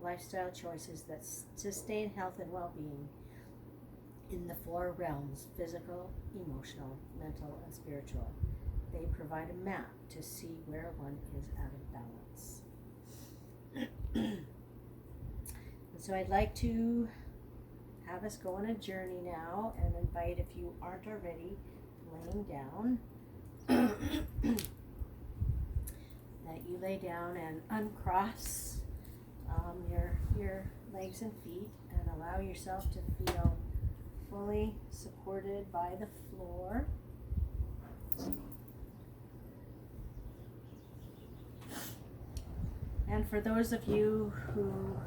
lifestyle choices that sustain health and well-being in the 4 realms: physical, emotional, mental, and spiritual. They provide a map to see where one is out of balance. And so I'd like to have us go on a journey now and invite, if you aren't already laying down, that you lay down and uncross your legs and feet and allow yourself to feel fully supported by the floor. And for those of you who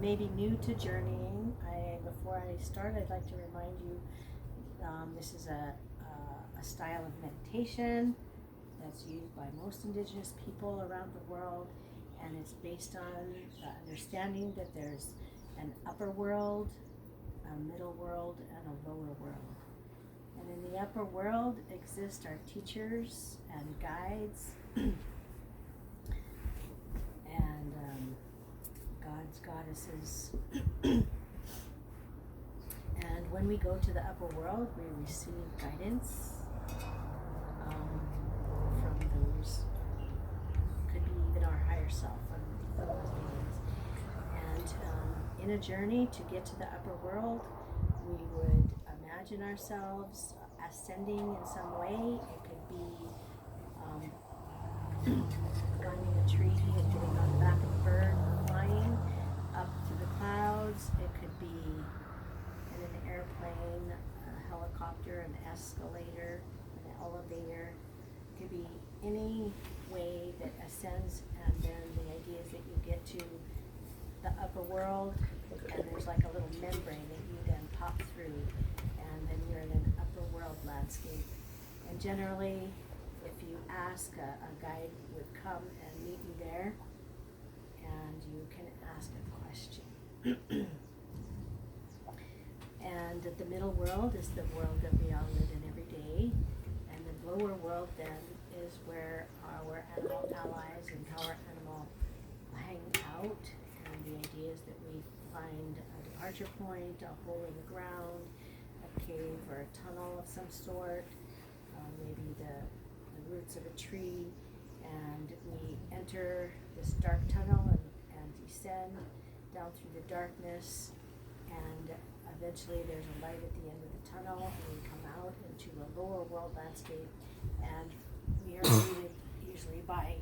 may be new to journeying, before I start, I'd like to remind you this is a style of meditation that's used by most indigenous people around the world, and it's based on the understanding that there's an upper world, a middle world, and a lower world. And in the upper world exist our teachers and guides and gods, goddesses. And when we go to the upper world, we receive guidance from those, could be even our higher self, from those beings. And in a journey to get to the upper world, we would imagine ourselves ascending in some way. It could be climbing a tree and getting on the back of a bird, flying up to the clouds. It could be in an airplane, a helicopter, an escalator, an elevator. It could be any way that ascends, and then the idea is that you get to the upper world, and there's like a little membrane that you then pop through, and then you're in an upper world landscape. And generally, if you ask, a guide would come and meet you there, and you can ask a question. And the middle world is the world that we all live in every day, and the lower world then is where our animal allies and power animal hang out. And the idea is that we find a departure point, a hole in the ground, a cave or a tunnel of some sort, maybe the roots of a tree, and we enter this dark tunnel and descend down through the darkness, and eventually there's a light at the end of the tunnel, and we come out into a lower world landscape, and we are greeted usually by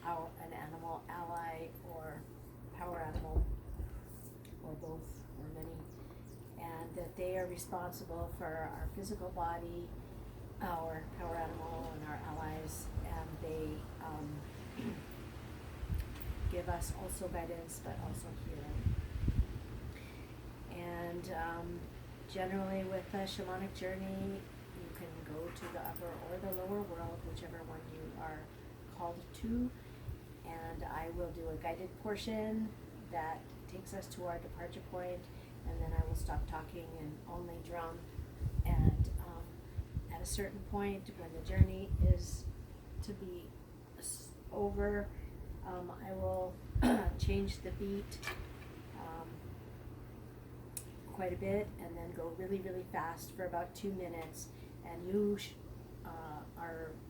an animal ally or power animal, or both, or many, and that they are responsible for our physical body, our power animal, and our allies, and they give us also guidance, but also healing. And generally with a shamanic journey, you can go to the upper or the lower world, whichever one you are called to, and I will do a guided portion that takes us to our departure point, and then I will stop talking and only drum. And at a certain point, when the journey is to be over, I will change the beat quite a bit, and then go really, really fast for about 2 minutes, and you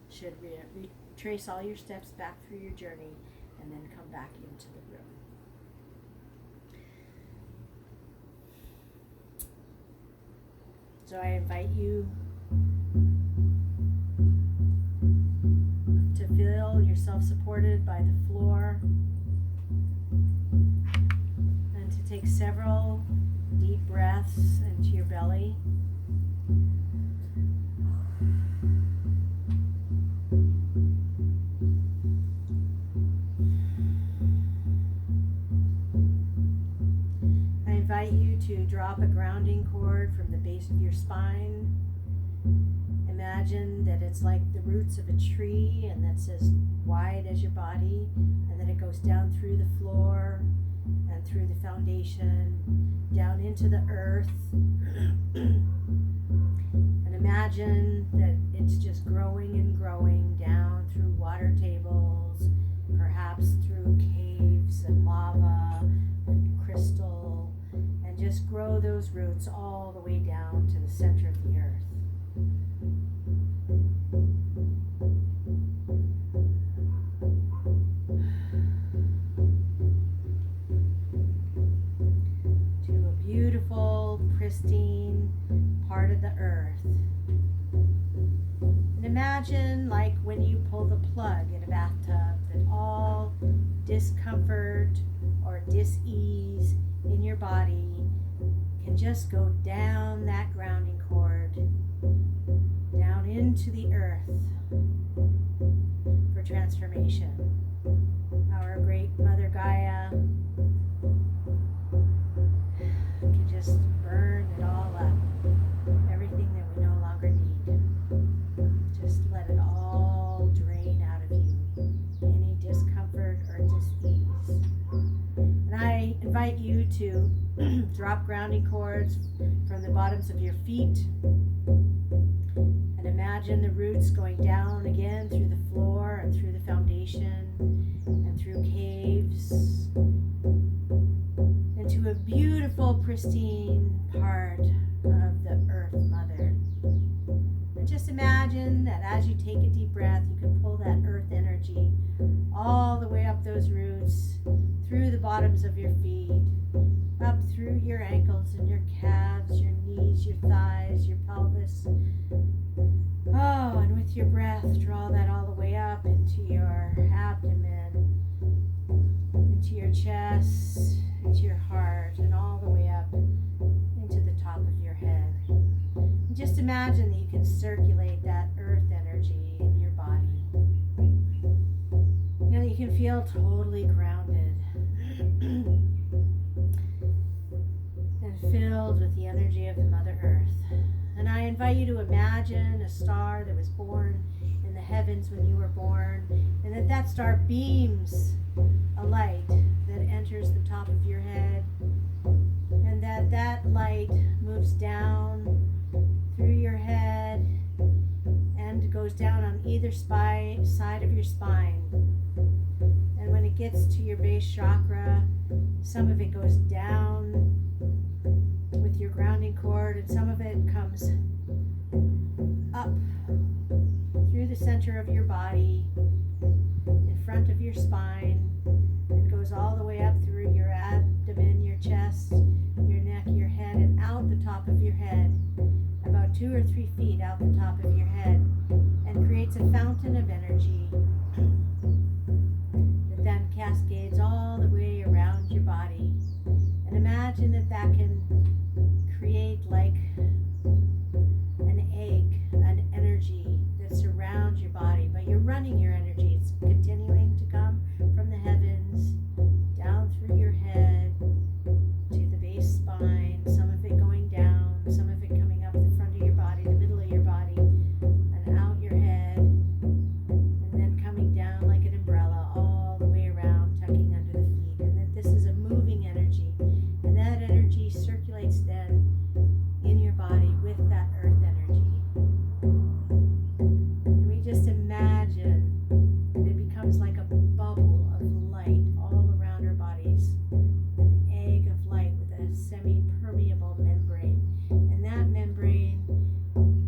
should retrace all your steps back through your journey, and then come back into the room. So I invite you to feel yourself supported by the floor, and to take several deep breaths into your belly. I invite you to drop a grounding cord from the base of your spine. Imagine that it's like the roots of a tree, and that's as wide as your body, and then it goes down through the floor and through the foundation, down into the earth. And imagine that it's just growing and growing down through water tables, perhaps through caves and lava, just grow those roots all the way down to the center of the earth. To a beautiful, pristine part of the earth. And imagine like when you pull the plug in a bathtub, that all discomfort or dis-ease in your body can just go down that grounding cord, down into the earth for transformation. Our great Mother Gaia can just burn it all up, everything that we no longer need. Just let it all drain out of you, any discomfort or dis-ease. And I invite you to drop grounding cords from the bottoms of your feet and imagine the roots going down again through the floor and through the foundation and through caves into a beautiful, pristine part of the Earth Mother. And just imagine that as you take a deep breath, you can pull that earth energy all the way up those roots, through the bottoms of your feet, up through your ankles and your calves, your knees, your thighs, your pelvis. Oh, and with your breath, draw that all the way up into your abdomen, into your chest, into your heart, and all the way up into the top of your head. And just imagine that you can circulate that earth energy in your body. And you can feel totally grounded and filled with the energy of the Mother Earth. And I invite you to imagine a star that was born in the heavens when you were born, and that star beams a light that enters the top of your head, and that light moves down through your head and goes down on either side of your spine. And when it gets to your base chakra, some of it goes down with your grounding cord, and some of it comes up through the center of your body, in front of your spine, and goes all the way up through your abdomen, your chest, your neck, your head, and out the top of your head, about 2 or 3 feet out the top of your head, and creates a fountain of energy that then cascades all the way around your body. And imagine that can create like an egg, an energy that surrounds your body, but you're running your energy. It's continuing to come from the heavens, down through your head, to the base spine, some of it going down, some of it coming up the front of your body, the middle of your body, and out your head, and then coming down like an umbrella all the way around, tucking under the feet. And that this is a moving energy, and that energy circulates then in your body with that earth energy. And we just imagine that it becomes like a bubble of light all around our bodies, an egg of light with a semi-permeable membrane. And that membrane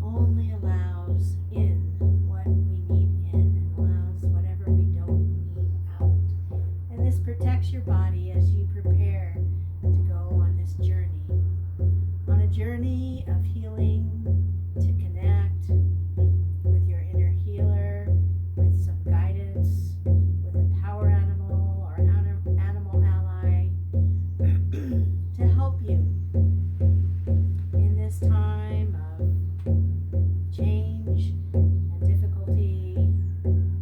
only allows in what we need in, and allows whatever we don't need out. And this protects your body as you prepare to go on this journey of healing, to connect with your inner healer, with some guidance, with a power animal or animal ally to help you in this time of change and difficulty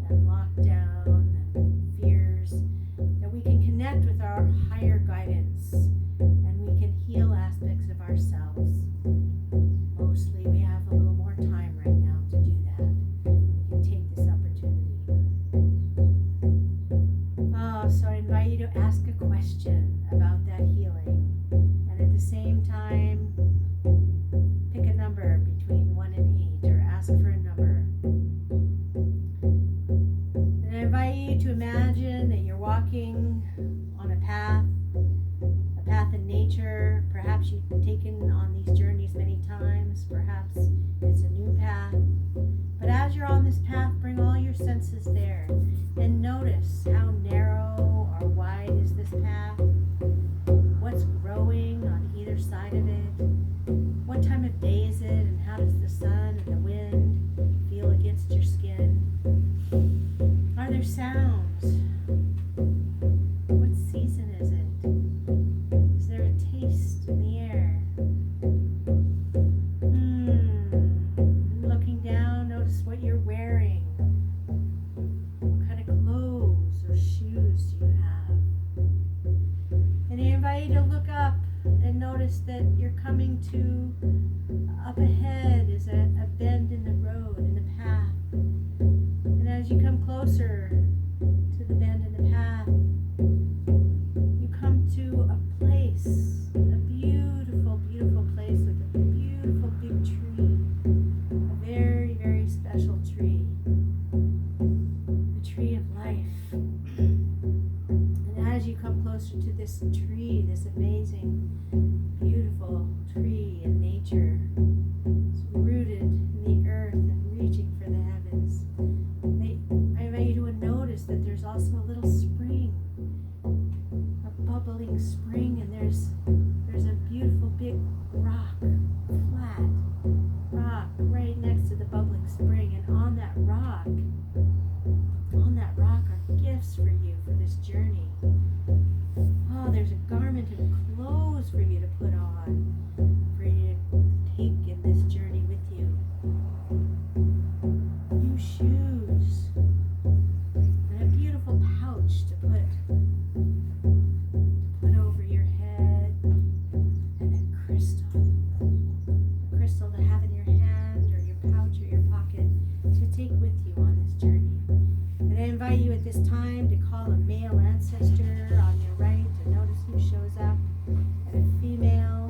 and lockdown and fears, that we can connect with our higher guidance and we can heal aspects of ourselves. Mostly we have a little more time right now to do that. We can take this opportunity. So I invite you to ask a question about that healing, and at the same time pick a number between 1 and 8, or ask for a number. And I invite you to imagine that you're walking on a path in nature. Perhaps you path, what's growing on either side of it, what time of day is it, and how does the sun and the wind feel against your skin? Are there sounds? What season is it? Is there a taste in the air? Looking down, notice what you're wearing. What kind of clothes or shoes do you have? And I invite you to look up and notice that you're coming to, up ahead is a bend in the road, in the path. And as you come closer to the bend in the path, you come to a place, a beautiful, beautiful place with a beautiful big tree, a very, very special tree, the tree of life. And as you come closer to this tree, this amazing, beautiful tree in nature, it's rooted in the earth and reaching for the heavens. I invite you to notice that there's also a little spring, a bubbling spring, and there's a beautiful big rock, flat rock, right next to the bubbling spring. And on that rock are gifts for you for this journey. Oh, there's a garment of clothes for you to put on, for you to take in this journey with you. New shoes, and a beautiful pouch to put over your head, and a crystal to have in your hand or your pouch or your pocket to take with you on this journey. And I invite you at this time to call a male ancestor on your right, to notice who shows up, and a female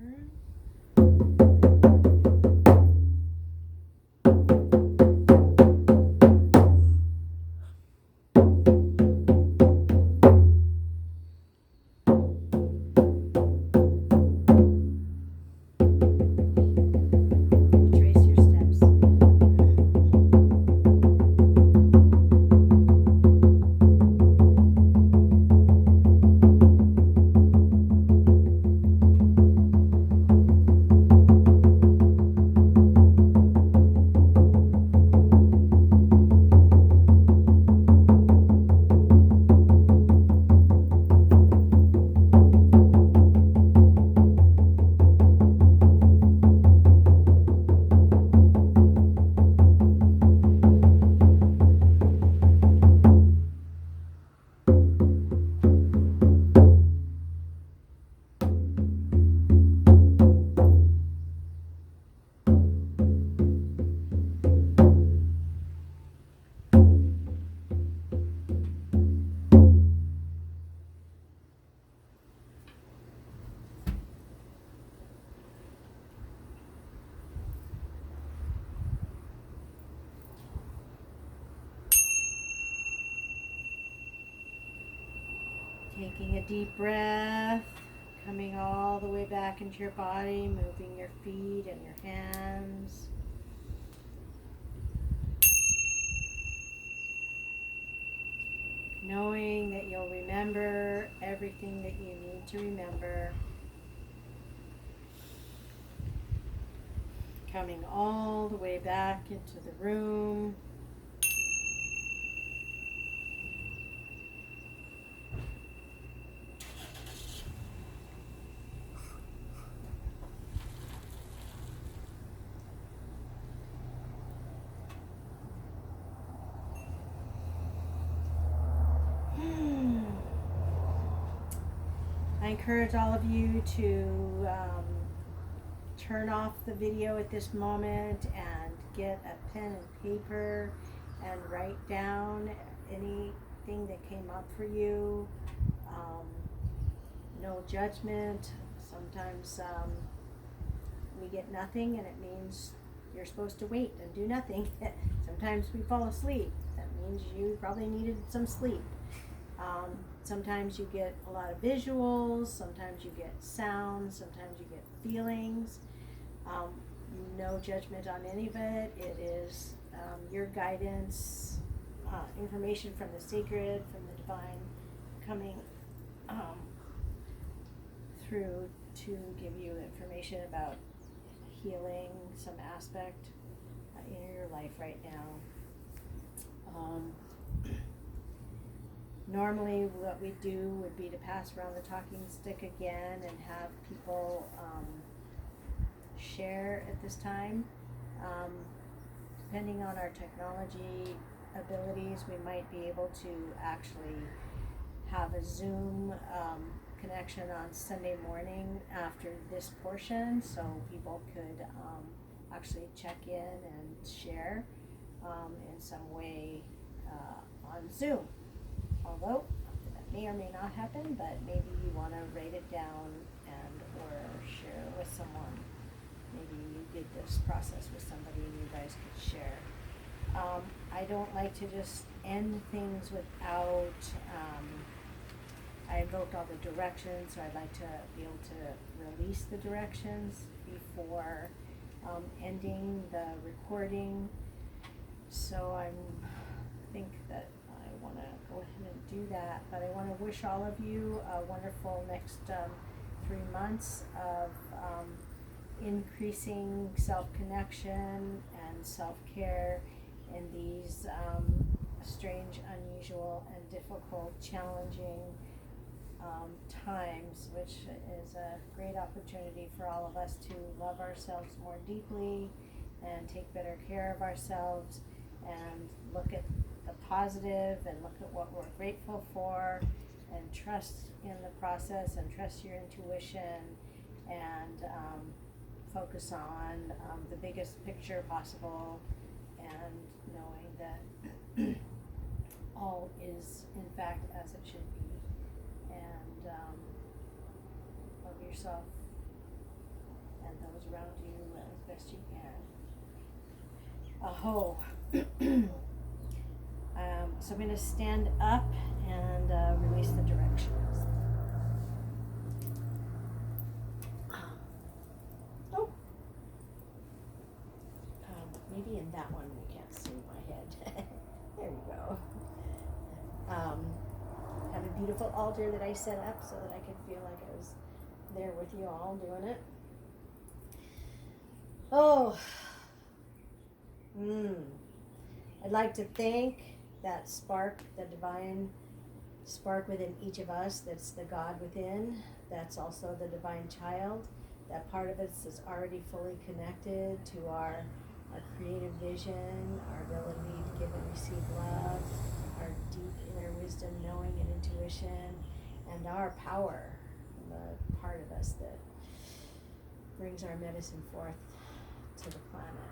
turn. Trace your steps. Taking a deep breath, coming all the way back into your body, moving your feet and your hands. Knowing that you'll remember everything that you need to remember. Coming all the way back into the room. I encourage all of you to turn off the video at this moment and get a pen and paper and write down anything that came up for you. No judgment. Sometimes we get nothing and it means you're supposed to wait and do nothing. Sometimes we fall asleep. That means you probably needed some sleep. Sometimes you get a lot of visuals, sometimes you get sounds, sometimes you get feelings. No judgment on any of it. It is your guidance, information from the sacred, from the divine, coming through to give you information about healing some aspect in your life right now. Normally what we do would be to pass around the talking stick again and have people share at this time. Depending on our technology abilities, we might be able to actually have a Zoom connection on Sunday morning after this portion, so people could actually check in and share in some way on Zoom. Although that may or may not happen, but maybe you want to write it down and or share it with someone. Maybe you did this process with somebody and you guys could share. I don't like to just end things without, I invoked all the directions, so I'd like to be able to release the directions before ending the recording. So I think that I want to go ahead and do that, but I want to wish all of you a wonderful next 3 months of increasing self-connection and self-care in these strange, unusual, and difficult, challenging times, which is a great opportunity for all of us to love ourselves more deeply and take better care of ourselves and look at the positive and look at what we're grateful for and trust in the process and trust your intuition and focus on the biggest picture possible and knowing that all is in fact as it should be, and love yourself best you can. Aho. So I'm going to stand up and release the directions. Oh. Maybe in that one we can't see my head. There we go. Have a beautiful altar that I set up so that I could feel like I was there with you all doing it. Oh. I'd like to thank that spark, the divine spark within each of us, that's the God within, that's also the divine child. That part of us is already fully connected to our creative vision, our ability to give and receive love, our deep inner wisdom, knowing and intuition, and our power, the part of us that brings our medicine forth to the planet.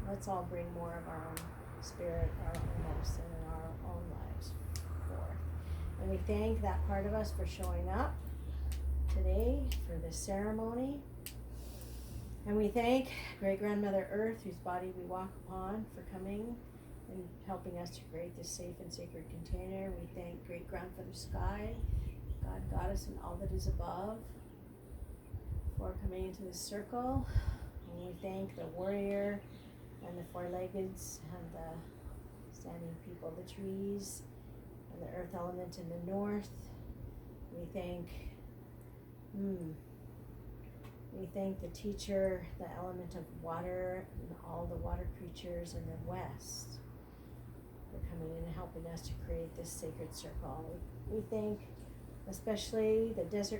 Let's all bring more of our own spirit, our own medicine, and our own lives forth. And we thank that part of us for showing up today for this ceremony. And we thank Great Grandmother Earth, whose body we walk upon, for coming and helping us to create this safe and sacred container. We thank Great Grandfather Sky, God, Goddess, and all that is above, for coming into this circle. And we thank the warrior and the four-leggeds and the standing people, the trees, and the earth element in the north. We thank the teacher, the element of water, and all the water creatures in the west for coming in and helping us to create this sacred circle. We thank especially the desert